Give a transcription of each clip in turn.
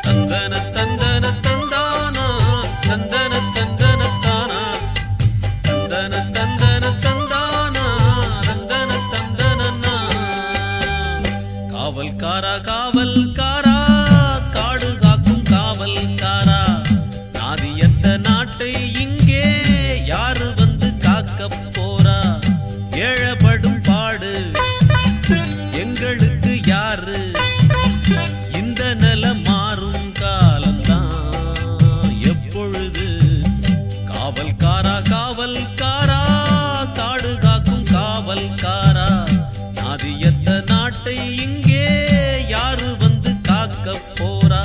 தந்தன தந்தன தந்தானா தந்தன தந்தன தானா தந்தன தந்தன தந்தானா தந்தன தந்தனா காவல்காரா காவல்காரா காடு காக்கும் காவல்காரா நாதியத்த நாட்டை இங்கே யாரு வந்து காக்க போறா ஏழப்படும் பாடு எங்களுக்கு யாரு இந்த நில மாறும் காலம்தான் எப்பொழுது காவல்காரா காவல்காரா காடு காக்கும் காவல்காரா நாதியத்த நாட்டை இங்கே யாரு வந்து காக்க போறா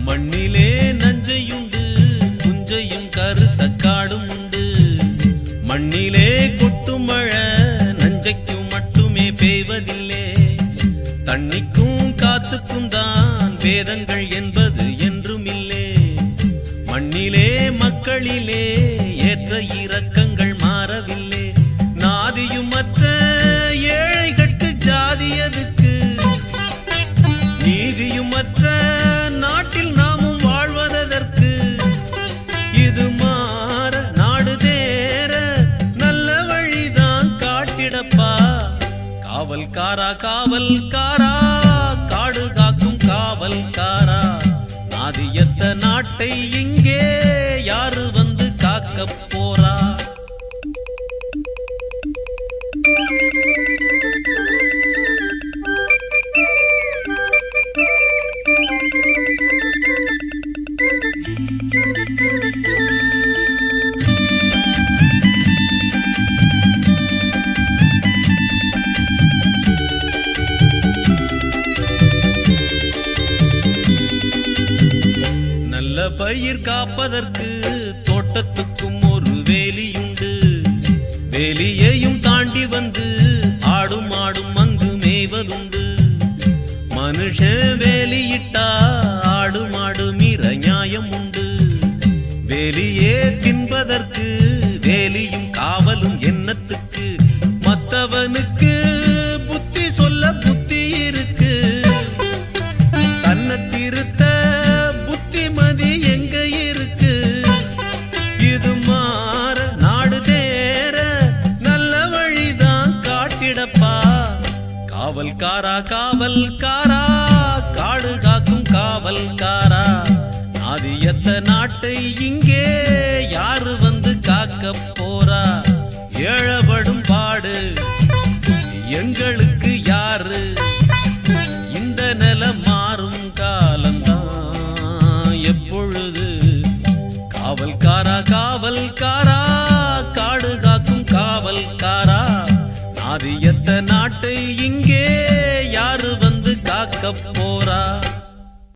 மண்ணிலே நஞ்சையுண்டு புஞ்சையும் கருசக்காடும் உண்டு மண்ணிலே கொட்டும் மழை நஞ்சைக்கும் மட்டுமே பெய்வதில்லை தண்ணிக்கும் காத்துக்கும் தான் வேதங்கள் என்பது என்றும் இல்லை மண்ணிலே மக்களிலே ஏற்ற இறக்கங்கள் மாறவில்லை நாதியும் மற்ற ஏழைகட்கு ஜாதியதுக்கு நீதியும் மற்ற நாட்டில் நாமும் வாழ்வதற்கு இது மாற நாடு தேர நல்ல வழிதான் காட்டிடப்பா காவல்காரா காவல்காரா காடு காக்கும் காவல்காரா நாதியத்த நாட்டை இங்கே யாரு வந்து காக்க போறா நல்ல பயிர் காப்பதற்கு தோட்டத்துக்கும் ஒரு வேலியுண்டு வேலியையும் தாண்டி வந்து ஆடும் ஆடும் அங்கு மேய்வதுண்டு மனுஷன் வேலியிட்டா ஆடு மாடு மீற நியாயம் உண்டு வேலியே தின்பதற்கு வேலியும் காவலும் எண்ணத்துக்கு மற்றவனுக்கு புத்தி சொல்ல புத்தி இருக்கு தன்னை திருத்த புத்திமதி எங்க இருக்கு இது மாற நாடு தேர நல்ல வழிதான் காட்டிடப்பா காவல்காரா காவல்காரா காடு காக்கும் காவல்காரா நாதியத்த நாட்டை இங்கே யாரு வந்து காக்க போறா ஏழப்படும் பாடு எங்களுக்கு யாரு இந்த நில மாறும் காலம்தான் எப்பொழுது காவல்காரா காவல்காரா காடு காக்கும் காவல்காரா நாதியத்த நாட்டை இங்கே யாரு வந்து காக்க போறா